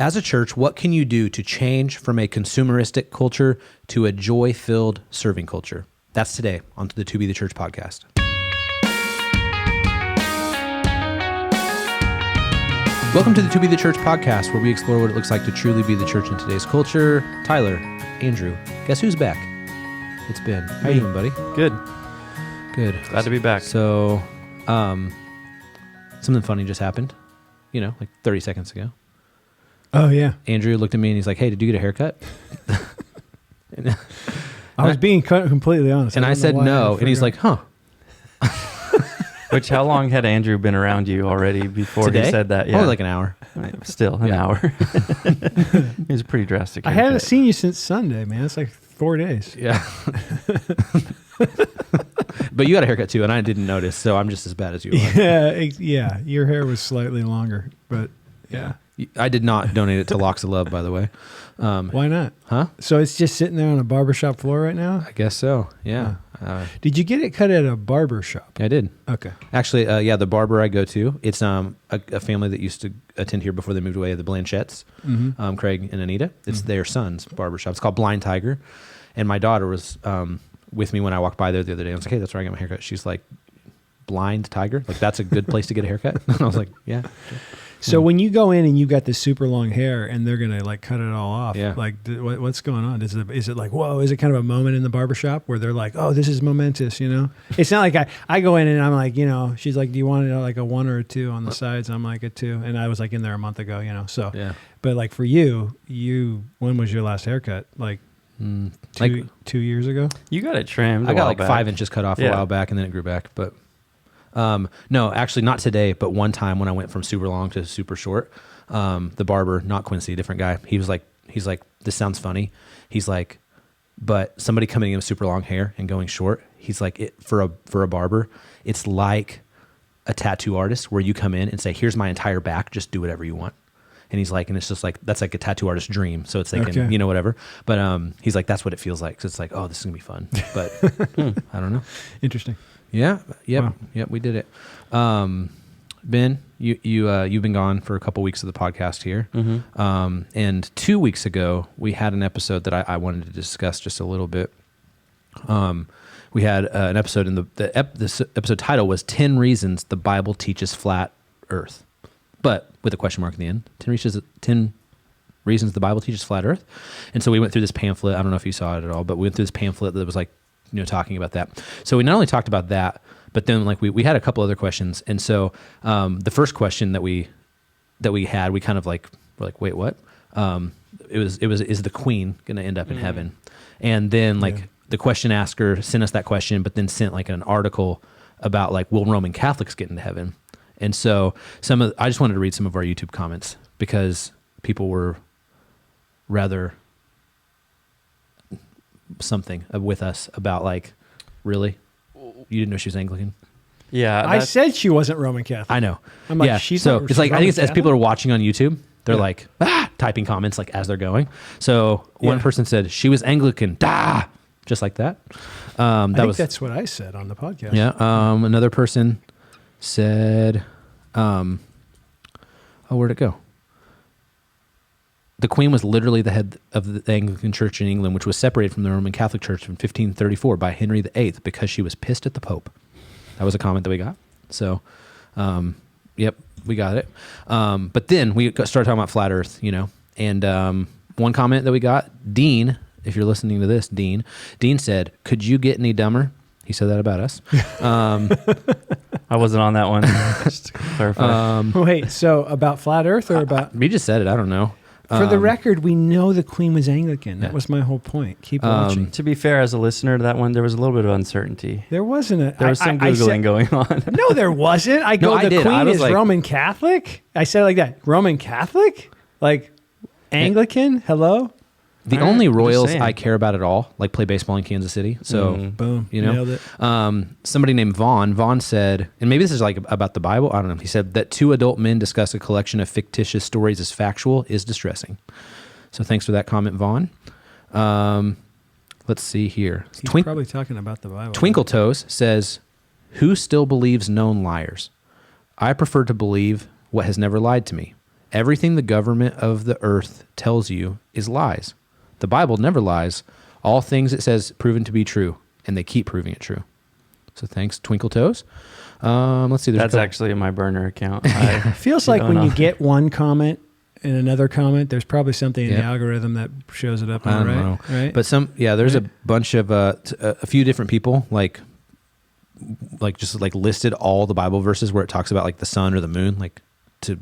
As a church, what can you do to change from a consumeristic culture to a joy-filled serving culture? That's today on the To Be the Church podcast. Welcome to the To Be the Church podcast, where we explore what it looks like to truly be the church in today's culture. Tyler, Andrew, guess who's back? It's Ben. How you doing, buddy? Good. Good. Glad to be back. So, something funny just happened, like 30 seconds ago. Oh, yeah. Andrew looked at me and he's like, hey, did you get a haircut? I was being completely honest. And I said no. And he's like, huh. Which, how long had Andrew been around you already before Today? he said that? Only like an hour. Still, an hour. It was a pretty drastic I haircut. haven't seen you since Sunday, man. It's like 4 days. Yeah. But you got a haircut too, and I didn't notice, so I'm just as bad as you are. Yeah. Your hair was slightly longer, but yeah. I did not donate it to Locks of Love, by the way. Why not? Huh? So it's just sitting there on a barbershop floor right now? I guess so, yeah. Did you get it cut at a barber shop? I did. Okay. Actually, the barber I go to, it's a family that used to attend here before they moved away, the Blanchetts, Craig and Anita. It's their son's barbershop. It's called Blind Tiger. And my daughter was with me when I walked by there the other day. I was like, hey, that's where I got my haircut. She's like, Blind Tiger? Like, that's a good place to get a haircut? And I was like, yeah. So when you go in and you got this super long hair and they're going to like cut it all off, like what's going on? Is it like, whoa, is it kind of a moment in the barbershop where they're like, oh, this is momentous, It's not like I go in and I'm like, she's like, do you want it like a 1 or a 2 on the sides? I'm like a 2. And I was like in there a month ago, so. Yeah. But like for you, when was your last haircut? Like 2 years ago? You got it trimmed. I got like 5 inches cut off a while back and then it grew back, but... no, actually not today, but one time when I went from super long to super short, the barber, not Quincy, different guy, he's like, this sounds funny. He's like, but somebody coming in with super long hair and going short, he's like, for a barber, it's like a tattoo artist where you come in and say, here's my entire back, just do whatever you want. And he's like, and it's just like, that's like a tattoo artist's dream. So it's like, whatever. But he's like, that's what it feels like. So it's like, oh, this is gonna be fun. But I don't know. Interesting. Yeah. Yep. Wow. Yep. We did it. Ben, you've been gone for a couple weeks of the podcast here. Mm-hmm. And 2 weeks ago we had an episode that I wanted to discuss just a little bit. We had an episode and this episode title was 10 Reasons the Bible Teaches Flat Earth, but with a question mark at the end. 10 Reasons the Bible Teaches Flat Earth. And so we went through this pamphlet. I don't know if you saw it at all, but we went through this pamphlet that was like, talking about that. So we not only talked about that, but then like we had a couple other questions. And so the first question that we had, we kind of like, we're like, wait, what? It was, is the queen going to end up in heaven? And then like the question asker sent us that question, but then sent like an article about like, will Roman Catholics get into heaven? And so I just wanted to read some of our YouTube comments because people were rather something with us about like, really? You didn't know she was Anglican? Yeah. I said she wasn't Roman Catholic. I know. I'm like, she's so not, it's like, I think it's, as Catholic? people are watching on YouTube, they're like, typing comments like as they're going. So one person said she was Anglican, just like that. I think that's what I said on the podcast. Yeah. Another person said, where'd it go? The Queen was literally the head of the Anglican Church in England, which was separated from the Roman Catholic Church in 1534 by Henry VIII because she was pissed at the Pope. That was a comment that we got. So, yep, we got it. But then we started talking about flat Earth, and one comment that we got, Dean, if you're listening to this, Dean said, could you get any dumber? He said that about us. I wasn't on that one. Just to clarify. Wait, so about flat Earth or about... We just said it. I don't know. For the record, we know the Queen was Anglican. That was my whole point. Keep watching. To be fair, as a listener to that one, there was a little bit of uncertainty. There wasn't There was some Googling going on. No, there wasn't. I did. Queen is like, Roman Catholic? I said it like that. Roman Catholic? Like Anglican? Hello? The only Royals I care about at all, like play baseball in Kansas City. So, boom, nailed it. Somebody named Vaughn. Vaughn said, and maybe this is like about the Bible. I don't know. He said that 2 adult men discuss a collection of fictitious stories as factual is distressing. So thanks for that comment, Vaughn. Let's see here. He's probably talking about the Bible. Twinkle Toes says, who still believes known liars? I prefer to believe what has never lied to me. Everything the government of the earth tells you is lies. The Bible never lies. All things it says proven to be true, and they keep proving it true. So thanks, Twinkle Toes. Let's see. That's actually in my burner account. Feels like when you get one comment and another comment, there's probably something in the algorithm that shows it up. I don't know. Right? But there's a bunch of a few different people like just listed all the Bible verses where it talks about like the sun or the moon, like to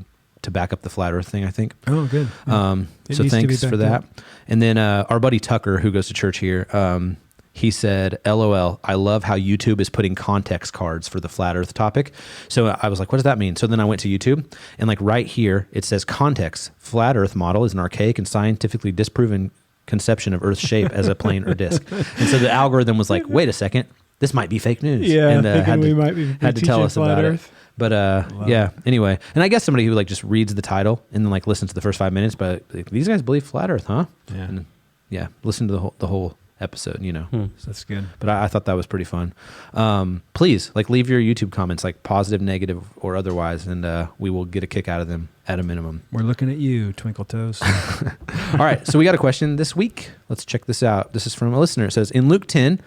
back up the flat Earth thing, I think. Oh, good. Yeah. So thanks for that. And then our buddy Tucker, who goes to church here, he said, LOL, I love how YouTube is putting context cards for the flat Earth topic. So I was like, what does that mean? So then I went to YouTube, and like right here, it says context. Flat Earth model is an archaic and scientifically disproven conception of Earth's shape as a plane or disc. And so the algorithm was like, wait a second, this might be fake news. Yeah, and had to tell us about Earth. it. But anyway. And I guess somebody who like just reads the title and then like listens to the first 5 minutes, but like, these guys believe flat Earth, huh? Yeah. And listen to the whole episode, So that's good. But I thought that was pretty fun. Please leave your YouTube comments, like positive, negative, or otherwise, and we will get a kick out of them at a minimum. We're looking at you, Twinkle Toes. All right, so we got a question this week. Let's check this out. This is from a listener. It says, in Luke 10,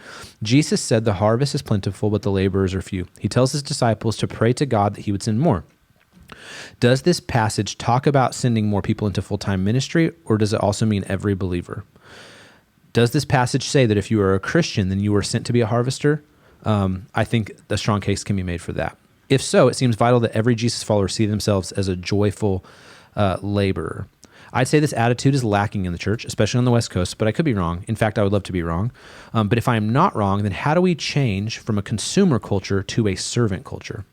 Jesus said the harvest is plentiful, but the laborers are few. He tells his disciples to pray to God that he would send more. Does this passage talk about sending more people into full-time ministry, or does it also mean every believer? Does this passage say that if you are a Christian, then you are sent to be a harvester? I think a strong case can be made for that. If so, it seems vital that every Jesus follower see themselves as a joyful laborer. I'd say this attitude is lacking in the church, especially on the West Coast, but I could be wrong. In fact, I would love to be wrong. But if I'm not wrong, then how do we change from a consumer culture to a servant culture?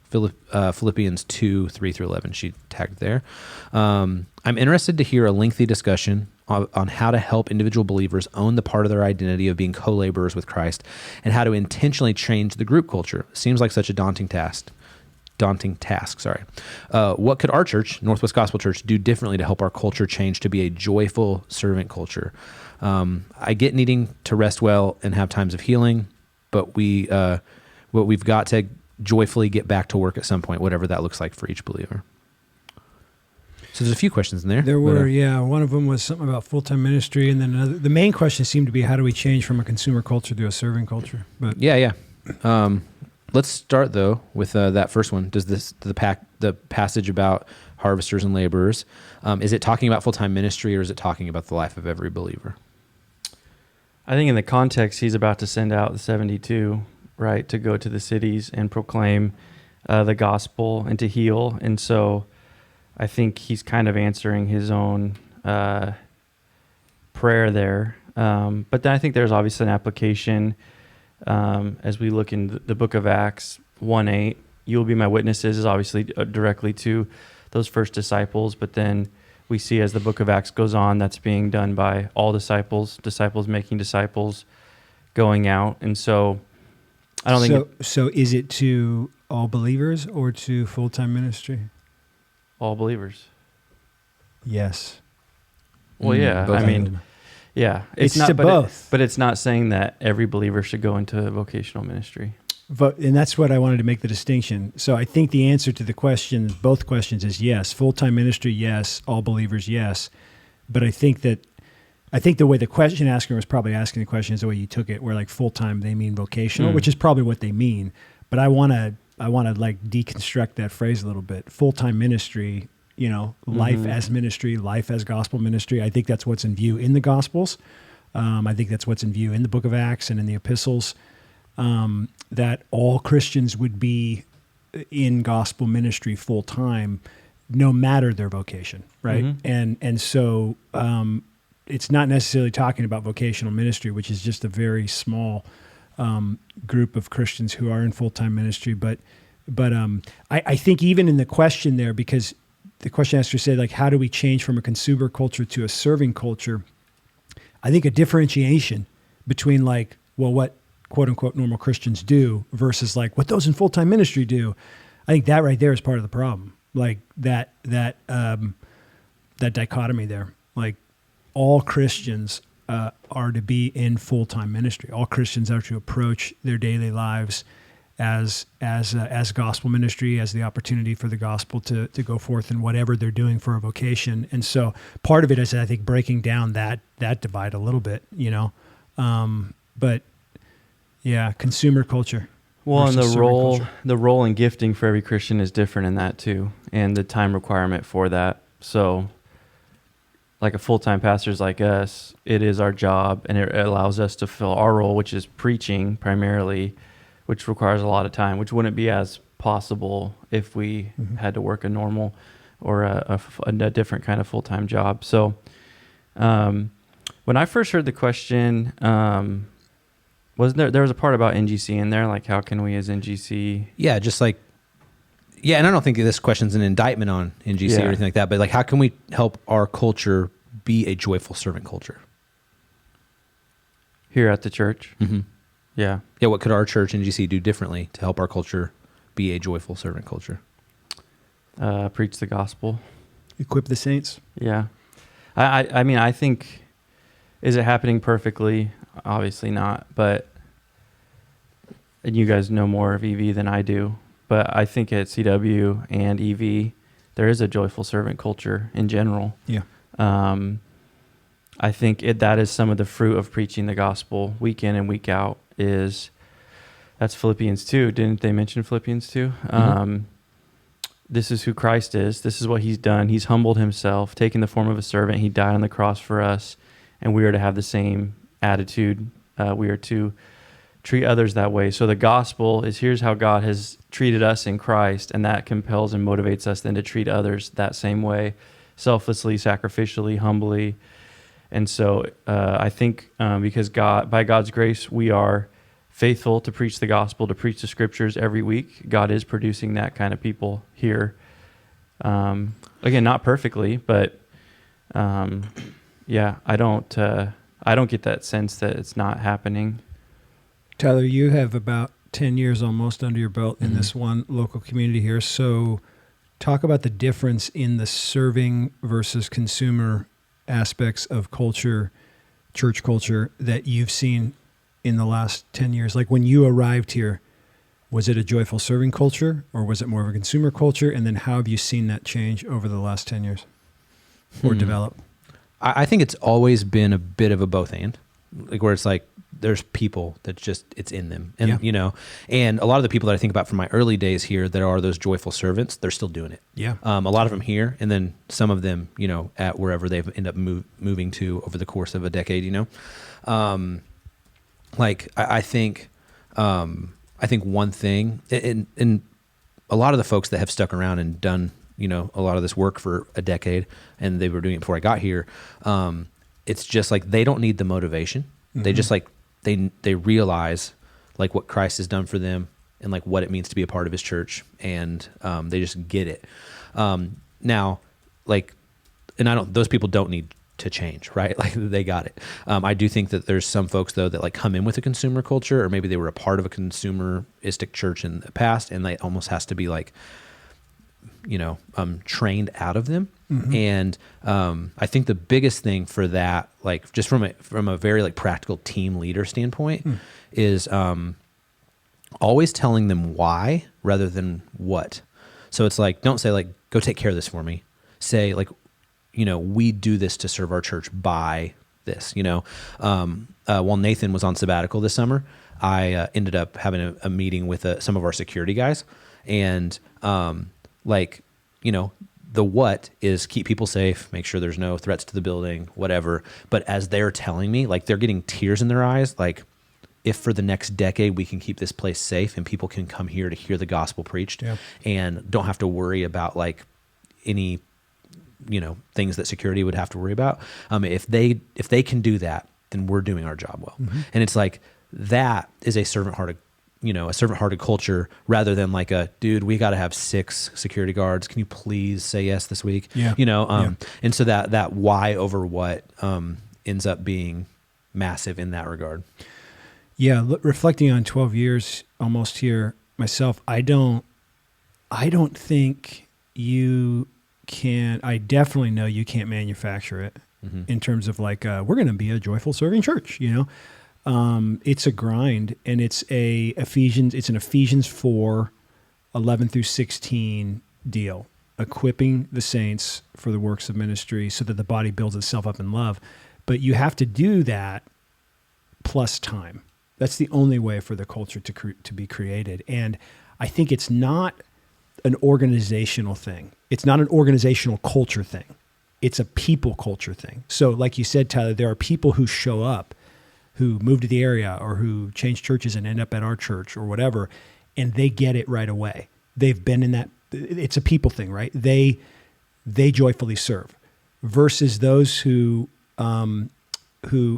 Philippians 2, 3-11, she tagged there. I'm interested to hear a lengthy discussion on how to help individual believers own the part of their identity of being co-laborers with Christ and how to intentionally change the group culture. Seems like such a daunting task. What could our church, Northwest Gospel Church, do differently to help our culture change to be a joyful servant culture? I get needing to rest well and have times of healing, but we've got to joyfully get back to work at some point, whatever that looks like for each believer. So there's a few questions in there. There were, one of them was something about full-time ministry, and then the main question seemed to be, how do we change from a consumer culture to a serving culture? But let's start though with that first one. Does the passage about harvesters and laborers, is it talking about full-time ministry, or is it talking about the life of every believer? I think in the context, he's about to send out the 72, right, to go to the cities and proclaim the gospel and to heal. And so I think he's kind of answering his own prayer there. But then I think there's obviously an application as we look in the book of Acts 1:8. You will be my witnesses is obviously directly to those first disciples. But then we see as the book of Acts goes on, that's being done by all disciples making disciples, going out. And so I don't think... So is it to all believers or to full-time ministry? All believers. Yes. Well, yeah. Both. I mean, yeah. It's not, to both. But it's not saying that every believer should go into vocational ministry. And that's what I wanted to make the distinction. So I think the answer to the question, both questions, is yes. Full-time ministry, yes. All believers, yes. But I think the way the question asker was probably asking the question is the way you took it, where like full-time they mean vocational, which is probably what they mean. But I want to like deconstruct that phrase a little bit. Full-time ministry, life as ministry, life as gospel ministry. I think that's what's in view in the Gospels. I think that's what's in view in the book of Acts and in the epistles, that all Christians would be in gospel ministry full-time, no matter their vocation, right? Mm-hmm. And so it's not necessarily talking about vocational ministry, which is just a very small group of Christians who are in full-time ministry. But I think even in the question there, because the question asker said, like, how do we change from a consumer culture to a serving culture? I think a differentiation between like, well, what quote unquote normal Christians do versus like what those in full-time ministry do. I think that right there is part of the problem. Like that dichotomy there, like all Christians are to be in full-time ministry. All Christians are to approach their daily lives as gospel ministry, as the opportunity for the gospel to go forth in whatever they're doing for a vocation. And so part of it is, I think, breaking down that divide a little bit, but yeah, consumer culture. Well, and versus the role and gifting for every Christian is different in that too, and the time requirement for that. So like a full-time pastors like us, it is our job, and it allows us to fill our role, which is preaching primarily, which requires a lot of time, which wouldn't be as possible if we had to work a normal or a different kind of full-time job. So when I first heard the question, there was a part about NGC in there, like how can we as NGC? Yeah, just like, yeah, and I don't think this question's an indictment on NGC or anything like that, but like how can we help our culture be a joyful servant culture? Here at the church? Mm-hmm. Yeah. Yeah, what could our church, NGC, do differently to help our culture be a joyful servant culture? Preach the gospel. Equip the saints. Yeah. I mean, I think, is it happening perfectly? Obviously not, but, and you guys know more of EV than I do, but I think at CW and EV, there is a joyful servant culture in general. Yeah. I think that is some of the fruit of preaching the gospel week in and week out. That's Philippians 2. Didn't they mention Philippians 2? Mm-hmm. This is who Christ is. This is what he's done. He's humbled himself, taken the form of a servant. He died on the cross for us, and we are to have the same attitude. We are to treat others that way. So the gospel is, here's how God has treated us in Christ, and that compels and motivates us then to treat others that same way, selflessly, sacrificially, humbly. And so I think because by God's grace, we are faithful to preach the gospel, to preach the scriptures every week. God is producing that kind of people here. Again, not perfectly, but yeah, I don't get that sense that it's not happening. Tyler, you have about 10 years almost under your belt in this one local community here. So talk about the difference in the serving versus consumer aspects of culture, church culture, that you've seen in the last 10 years. Like when you arrived here, was it a joyful serving culture or was it more of a consumer culture? And then how have you seen that change over the last 10 years or develop? I think it's always been a bit of a both and, like where it's like there's people that just, it's in them. And, and a lot of the people that I think about from my early days here that are those joyful servants, they're still doing it. Yeah. A lot of them here, and then some of them, at wherever they've ended up moving to over the course of a decade, I think one thing, and a lot of the folks that have stuck around and done, a lot of this work for a decade, and they were doing it before I got here. It's just like, they don't need the motivation. Mm-hmm. They just like, they realize like what Christ has done for them and like what it means to be a part of his church. And, they just get it. Now, like, and those people don't need to change, right? Like they got it. I do think that there's some folks though that like come in with a consumer culture, or maybe they were a part of a consumeristic church in the past, and that almost has to be like, trained out of them. Mm-hmm. And I think the biggest thing for that, like just from a very like practical team leader standpoint, is always telling them why rather than what. So it's like, don't say like, go take care of this for me. Say like, we do this to serve our church by this. While Nathan was on sabbatical this summer, I ended up having a meeting with some of our security guys, and the what is keep people safe, make sure there's no threats to the building, whatever. But as they're telling me, like they're getting tears in their eyes, like if for the next decade we can keep this place safe and people can come here to hear the gospel preached and don't have to worry about like any, things that security would have to worry about. If they can do that, then we're doing our job well. Mm-hmm. And it's like, that is a servant-hearted culture rather than like dude, we got to have 6 security guards. Can you please say yes this week? Yeah. And so that why over what ends up being massive in that regard. Yeah. Reflecting on 12 years almost here myself, I don't think you can, I definitely know you can't manufacture it in terms of like, we're going to be a joyful serving church, It's a grind, and it's an Ephesians 4:11 through 16 deal, equipping the saints for the works of ministry so that the body builds itself up in love. But you have to do that plus time. That's the only way for the culture to be created. And I think it's not an organizational thing. It's not an organizational culture thing. It's a people culture thing. So like you said, Tyler, there are people who show up, who move to the area or who change churches and end up at our church or whatever, and they get it right away. They've been in that. It's a people thing, right? They joyfully serve versus those who and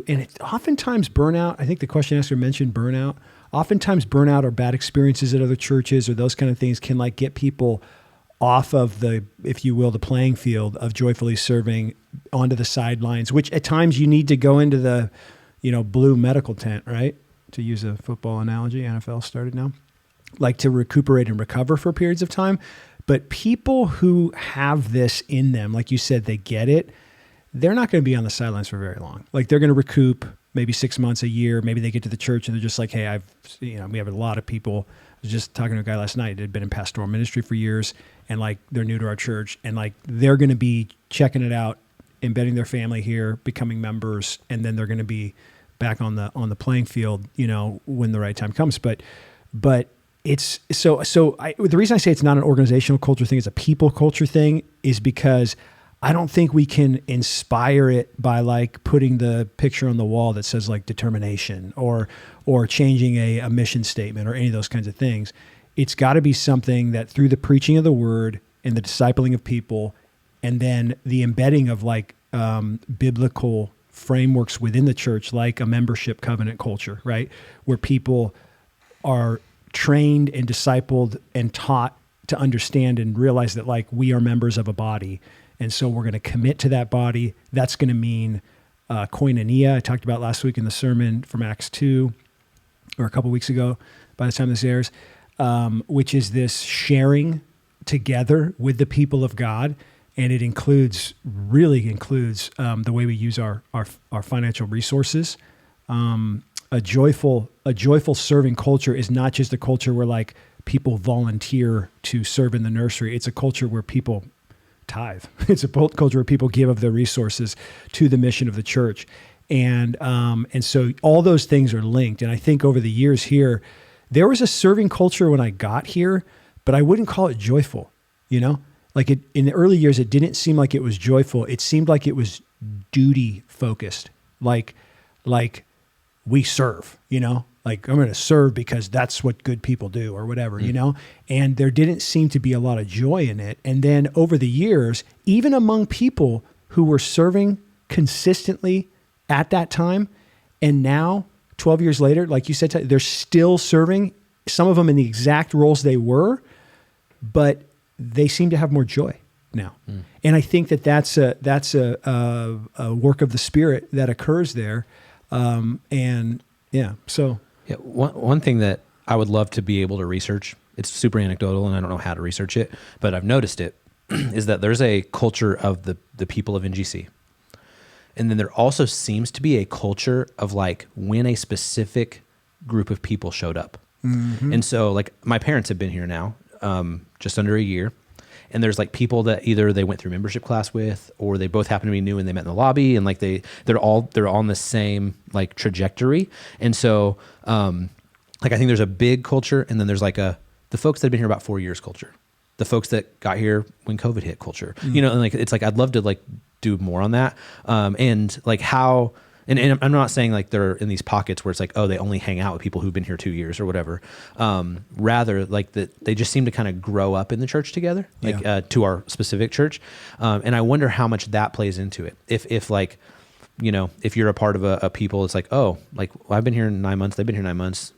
it, oftentimes burnout. I think the question asker mentioned burnout. Oftentimes burnout or bad experiences at other churches or those kind of things can like get people off of the, if you will, the playing field of joyfully serving onto the sidelines, which at times you need to go into the, blue medical tent, right? To use a football analogy, NFL started now, like to recuperate and recover for periods of time. But people who have this in them, like you said, they get it. They're not going to be on the sidelines for very long. Like they're going to recoup maybe 6 months, a year. Maybe they get to the church and they're just like, hey, we have a lot of people. I was just talking to a guy last night that had been in pastoral ministry for years, and like they're new to our church, and like they're going to be checking it out, embedding their family here, becoming members, and then they're going to be back on the playing field, when the right time comes. But it's the reason I say it's not an organizational culture thing, it's a people culture thing, is because I don't think we can inspire it by like putting the picture on the wall that says like determination or changing a mission statement or any of those kinds of things. It's got to be something that through the preaching of the word and the discipling of people, and then the embedding of like biblical frameworks within the church, like a membership covenant culture, right? Where people are trained and discipled and taught to understand and realize that like we are members of a body. And so we're going to commit to that body. That's going to mean koinonia. I talked about last week in the sermon from Acts 2, or a couple weeks ago by the time this airs, which is this sharing together with the people of God. And it really includes the way we use our financial resources. A joyful serving culture is not just a culture where like people volunteer to serve in the nursery. It's a culture where people tithe. It's a culture where people give of their resources to the mission of the church. And so all those things are linked. And I think over the years here, there was a serving culture when I got here, but I wouldn't call it joyful, Like in the early years, it didn't seem like it was joyful. It seemed like it was duty focused. Like we serve, like I'm going to serve because that's what good people do or whatever, and there didn't seem to be a lot of joy in it. And then over the years, even among people who were serving consistently at that time, and now 12 years later, like you said, they're still serving, some of them in the exact roles they were, but they seem to have more joy now. And I think that's a work of the Spirit that occurs there. One thing that I would love to be able to research, it's super anecdotal and I don't know how to research it, but I've noticed it, is that there's a culture of the people of NGC. And then there also seems to be a culture of like when a specific group of people showed up. Mm-hmm. And so like my parents have been here now, just under a year. And there's like people that either they went through membership class with, or they both happen to be new and they met in the lobby, and like they're all on the same like trajectory. And so like I think there's a big culture, and then there's like the folks that have been here about 4 years culture, the folks that got here when COVID hit culture, and like it's like I'd love to like do more on that, and like how. And I'm not saying like they're in these pockets where it's like, oh, they only hang out with people who've been here 2 years or whatever. Rather, like that they just seem to kind of grow up in the church together, like to our specific church. And I wonder how much that plays into it. If like, if you're a part of a people, it's like, oh, like I've been here 9 months, they've been here 9 months.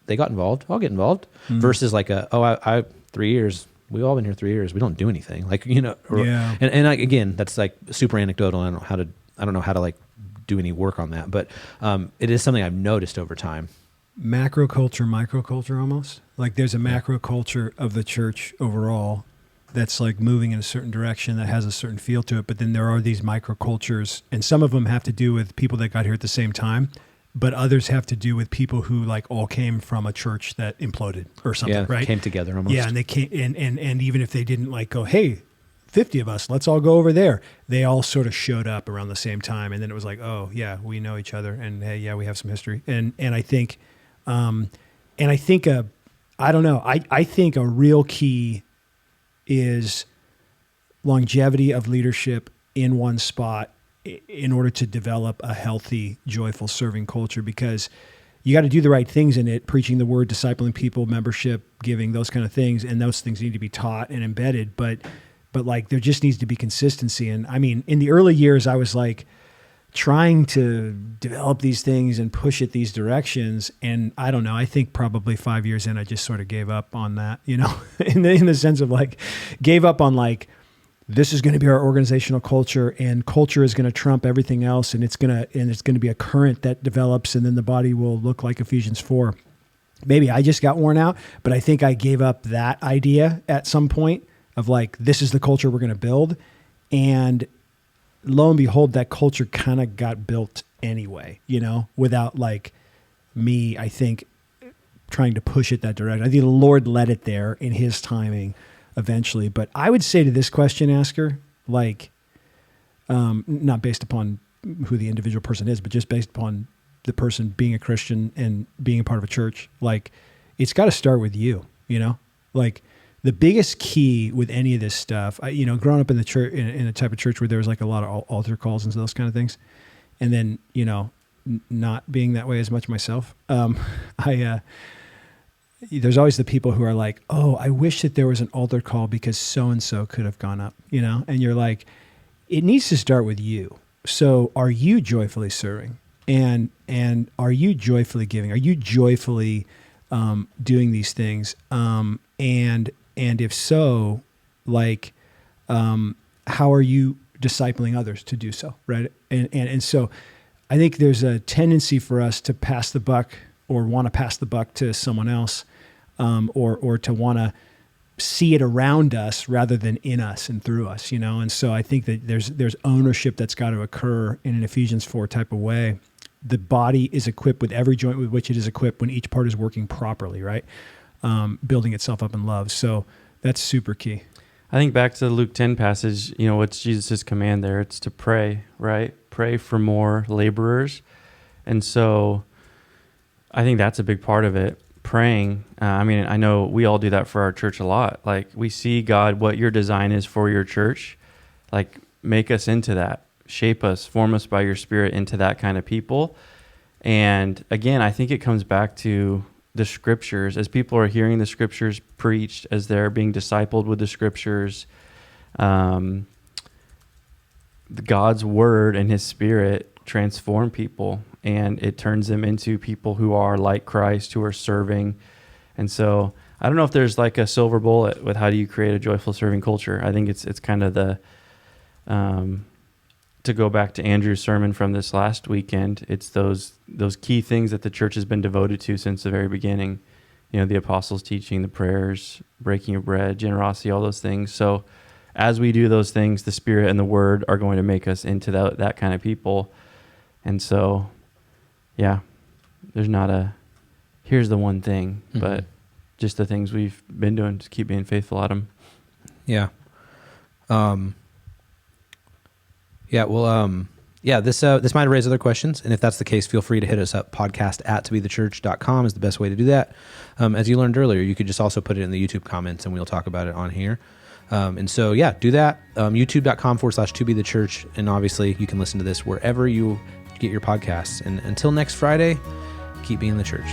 They got involved, I'll get involved. Versus like I 3 years. We've all been here 3 years. We don't do anything, like and like, again, that's like super anecdotal. I don't know how to like do any work on that, but it is something I've noticed over time. Macro culture, micro culture, almost like there's a macro culture of the church overall that's like moving in a certain direction that has a certain feel to it. But then there are these microcultures, and some of them have to do with people that got here at the same time, but others have to do with people who like all came from a church that imploded or something, right? Came together almost. Yeah, and they came, and even if they didn't like go, hey, 50 of us, let's all go over there. They all sort of showed up around the same time, and then it was like, oh yeah, we know each other, and hey, yeah, we have some history, and I think, I don't know, I think a real key is longevity of leadership in one spot in order to develop a healthy, joyful serving culture, because you got to do the right things in it, preaching the word, discipling people, membership, giving, those kind of things. And those things need to be taught and embedded, but like there just needs to be consistency. And I mean, in the early years, I was like trying to develop these things and push it these directions. And I don't know, I think probably 5 years in, I just sort of gave up on that, you know, in the sense of like, gave up on like, this is going to be our organizational culture, and culture is going to trump everything else. And it's going to be a current that develops, and then the body will look like Ephesians 4. Maybe I just got worn out, but I think I gave up that idea at some point of like, this is the culture we're going to build. And lo and behold, that culture kind of got built anyway, you know, without like me, I think, trying to push it that direction. I think the Lord led it there in his timing eventually. But I would say to this question asker, like, not based upon who the individual person is, but just based upon the person being a Christian and being a part of a church, like, it's got to start with you, you know, like the biggest key with any of this stuff, growing up in the church, in a type of church where there was like a lot of altar calls and those kind of things. And then, you know, not being that way as much myself. There's always the people who are like, oh, I wish that there was an altar call because so-and-so could have gone up, you know? And you're like, it needs to start with you. So are you joyfully serving? And are you joyfully giving? Are you joyfully doing these things? And if so, like, how are you discipling others to do so, right? And so I think there's a tendency for us to pass the buck, or want to pass the buck to someone else, or to want to see it around us rather than in us and through us, you know? And so I think that there's ownership that's got to occur in an Ephesians 4 type of way. The body is equipped with every joint with which it is equipped when each part is working properly, right? Building itself up in love. So that's super key. I think back to the Luke 10 passage, you know, what's Jesus' command there? It's to pray, right? Pray for more laborers. And so I think that's a big part of it, praying. I mean, I know we all do that for our church a lot. Like, we see, God, what your design is for your church. Like, make us into that. Shape us, form us by your Spirit into that kind of people. And again, I think it comes back to the Scriptures. As people are hearing the Scriptures preached, as they're being discipled with the Scriptures, God's Word and His Spirit transform people, and it turns them into people who are like Christ, who are serving. And so I don't know if there's like a silver bullet with how do you create a joyful serving culture. I think it's kind of the, to go back to Andrew's sermon from this last weekend, it's those key things that the church has been devoted to since the very beginning. You know, the apostles' teaching, the prayers, breaking of bread, generosity, all those things. So as we do those things, the Spirit and the Word are going to make us into that kind of people. And so, yeah, there's not a, here's the one thing, but just the things we've been doing, just keep being faithful at them. Yeah. This might raise other questions. And if that's the case, feel free to hit us up. podcast@toBeTheChurch.com is the best way to do that. As you learned earlier, you could just also put it in the YouTube comments and we'll talk about it on here. And so, yeah, do that. YouTube.com/toBeTheChurch. And obviously you can listen to this wherever you get your podcasts. And until next Friday, keep being the church.